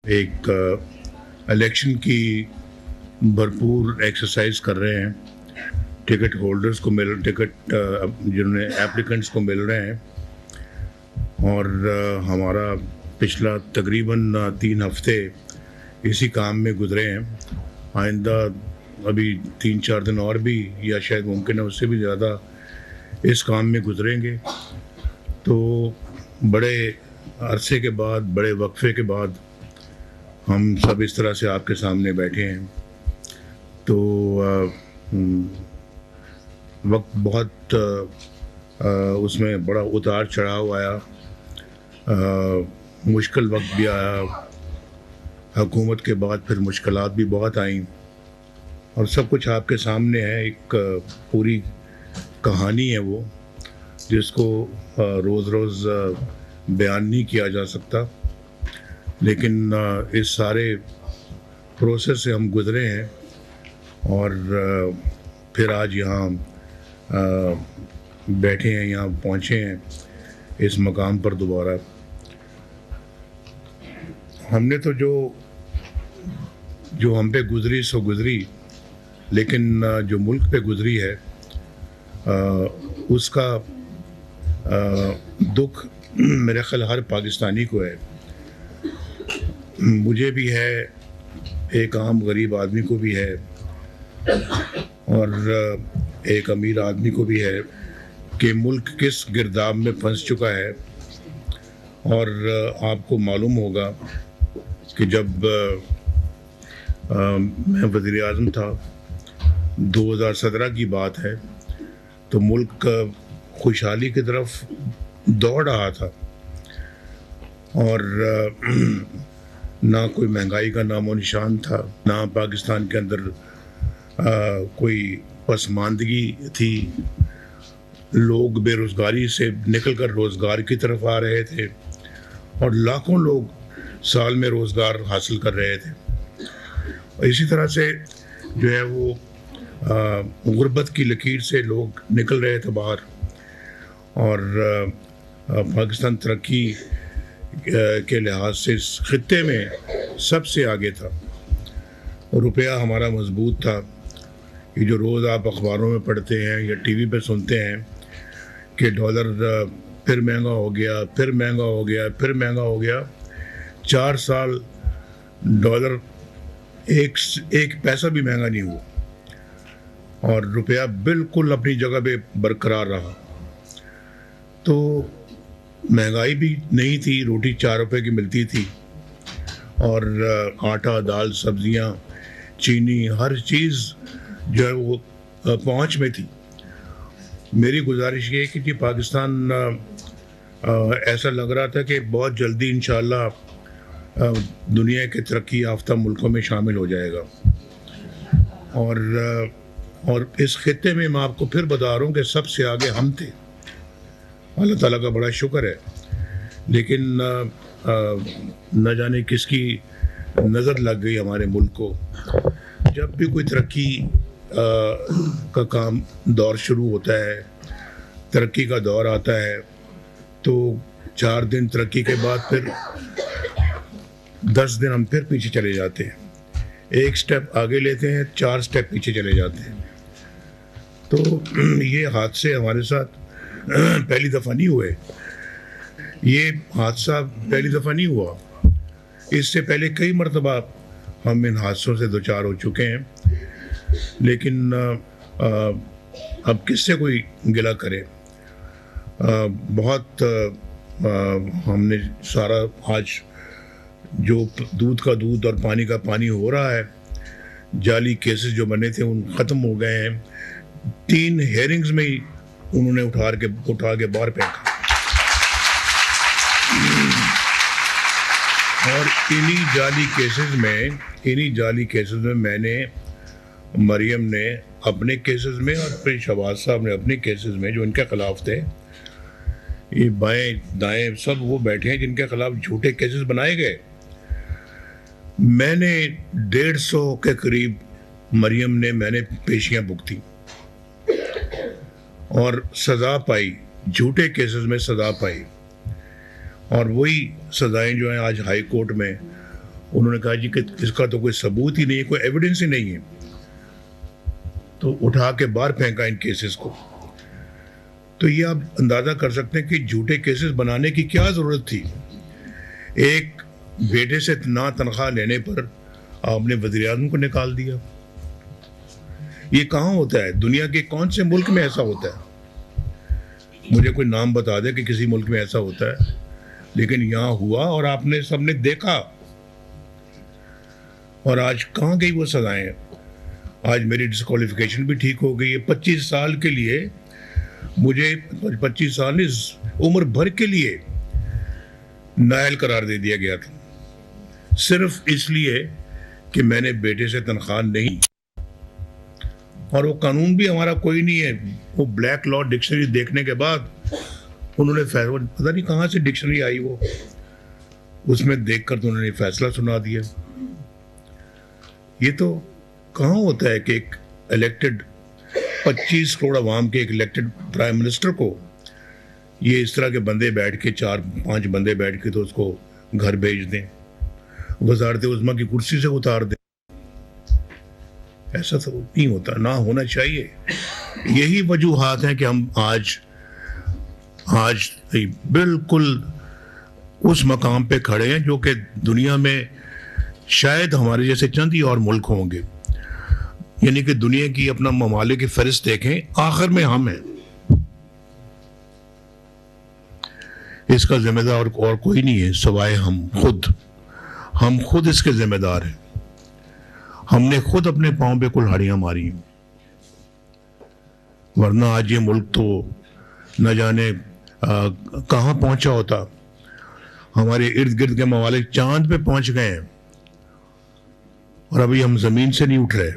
एक इलेक्शन की भरपूर एक्सरसाइज कर रहे हैं। टिकट होल्डर्स को जिन्होंने एप्लीकेंट्स को मिल रहे हैं और हमारा पिछला तकरीबन 3 हफ्ते इसी काम में गुजरे हैं। आइंदा अभी 3-4 दिन और भी या शायद मुमकिन है उससे भी ज़्यादा इस काम में गुजरेंगे। तो बड़े अरसे के बाद, बड़े वक्फे के बाद हम सब इस तरह से आपके सामने बैठे हैं। तो वक्त बहुत उसमें बड़ा उतार चढ़ाव आया, मुश्किल वक्त भी आया, हुकूमत के बाद फिर मुश्किलात भी बहुत आईं और सब कुछ आपके सामने है। एक पूरी कहानी है वो, जिसको रोज़ रोज़ बयान नहीं किया जा सकता, लेकिन इस सारे प्रोसेस से हम गुज़रे हैं और फिर आज यहाँ बैठे हैं, यहाँ पहुँचे हैं इस मकाम पर दोबारा। हमने तो जो हम पे गुज़री सो गुज़री, लेकिन जो मुल्क पे गुज़री है उसका दुख मेरे ख्याल हर पाकिस्तानी को है। मुझे भी है, एक आम गरीब आदमी को भी है और एक अमीर आदमी को भी है कि मुल्क किस गिरदाब में फंस चुका है। और आपको मालूम होगा कि जब मैं वज़ीर आज़म था, 2017 की बात है, तो मुल्क खुशहाली की तरफ दौड़ रहा था और ना कोई महंगाई का नामो निशान था, ना पाकिस्तान के अंदर कोई पसमानदगी थी। लोग बेरोज़गारी से निकलकर रोज़गार की तरफ आ रहे थे और लाखों लोग साल में रोज़गार हासिल कर रहे थे। और इसी तरह से जो है वो गुर्बत की लकीर से लोग निकल रहे थे बाहर और पाकिस्तान तरक्की के लिहाज से इस खित्ते में सबसे आगे था। रुपया हमारा मजबूत था। ये जो रोज़ आप अखबारों में पढ़ते हैं या टीवी पे सुनते हैं कि डॉलर फिर महंगा हो गया, फिर महंगा हो गया, फिर महंगा हो गया, 4 साल डॉलर एक पैसा भी महंगा नहीं हुआ और रुपया बिल्कुल अपनी जगह पे बरकरार रहा। तो महंगाई भी नहीं थी, रोटी 4 रुपए की मिलती थी और आटा, दाल, सब्जियां, चीनी, हर चीज़ जो है वो पहुंच में थी। मेरी गुजारिश ये है कि पाकिस्तान ऐसा लग रहा था कि बहुत जल्दी इंशाअल्लाह दुनिया के तरक्की याफ्ता मुल्कों में शामिल हो जाएगा। और इस खित्ते में मैं आपको फिर बता रहा हूँ कि सबसे आगे हम थे। अल्लाह ताला का बड़ा शुक्र है, लेकिन न जाने किसकी नज़र लग गई हमारे मुल्क को। जब भी कोई तरक्की का काम दौर शुरू होता है, तरक्की का दौर आता है, तो 4 दिन तरक्की के बाद फिर 10 दिन हम फिर पीछे चले जाते हैं। 1 स्टेप आगे लेते हैं, 4 स्टेप पीछे चले जाते हैं। तो ये हादसे हमारे साथ पहली दफ़ा नहीं हुए। ये हादसा पहली दफ़ा नहीं हुआ, इससे पहले कई मरतबा हम इन हादसों से दो चार हो चुके हैं। लेकिन अब किससे कोई गिला करे। बहुत हमने सारा आज जो दूध का दूध और पानी का पानी हो रहा है, जाली केसेस जो बने थे उन ख़त्म हो गए हैं। 3 हेयरिंग्स में ही उन्होंने उठा के बाहर फेंका और इन्हीं जाली केसेस में मैंने, मरियम ने अपने केसेस में और फिर शहबाज साहब ने अपने केसेस में जो इनके खिलाफ थे, ये बाएं दाएं सब वो बैठे हैं जिनके खिलाफ झूठे केसेस बनाए गए। मैंने 150 के करीब मैंने पेशियां भुगती और सज़ा पाई, झूठे केसेस में सज़ा पाई। और वही सज़ाएं जो हैं आज हाई कोर्ट में उन्होंने कहा जी कि इसका तो कोई सबूत ही नहीं है, कोई एविडेंस ही नहीं है, तो उठा के बाहर फेंका इन केसेस को। तो ये आप अंदाज़ा कर सकते हैं कि झूठे केसेस बनाने की क्या ज़रूरत थी। एक बेटे से ना तनख्वाह लेने पर आपने वज़ीर-ए-आज़म को निकाल दिया। ये कहाँ होता है? दुनिया के कौन से मुल्क में ऐसा होता है? मुझे कोई नाम बता दे कि किसी मुल्क में ऐसा होता है। लेकिन यहाँ हुआ और आपने सबने देखा। और आज कहाँ गई वो सजाएं? आज मेरी डिस्क्वालिफिकेशन भी ठीक हो गई है। 25 साल के लिए मुझे 25 साल नहीं, उम्र भर के लिए नाअहल करार दे दिया गया था, सिर्फ इसलिए कि मैंने बेटे से तनख्वाह नहीं। और वो कानून भी हमारा कोई नहीं है। वो ब्लैक लॉ डिक्शनरी देखने के बाद उन्होंने फैसला, पता नहीं कहाँ से डिक्शनरी आई वो, उसमें देखकर तो उन्होंने फैसला सुना दिया। ये तो कहाँ होता है कि एक इलेक्टेड 25 करोड़ अवाम के एक इलेक्टेड प्राइम मिनिस्टर को ये इस तरह के बंदे बैठ के 4-5 बंदे बैठ के तो उसको घर भेज दें, वज़ारत उज़्मा की कुर्सी से उतार दें। ऐसा तो नहीं होता, ना होना चाहिए। यही वजूहात हैं कि हम आज बिल्कुल उस मकाम पे खड़े हैं जो कि दुनिया में शायद हमारे जैसे चंद ही और मुल्क होंगे। यानी कि दुनिया की अपना ममालिक की फहरिस्त देखें, आखिर में हम हैं। इसका जिम्मेदार और कोई नहीं है सिवाय हम खुद इसके जिम्मेदार हैं। हमने खुद अपने पांव पे कुल्हाड़ियां मारी, वरना आज ये मुल्क तो न जाने कहाँ पहुंचा होता। हमारे इर्द गिर्द के ममालिक चांद पे पहुंच गए हैं और अभी हम जमीन से नहीं उठ रहे।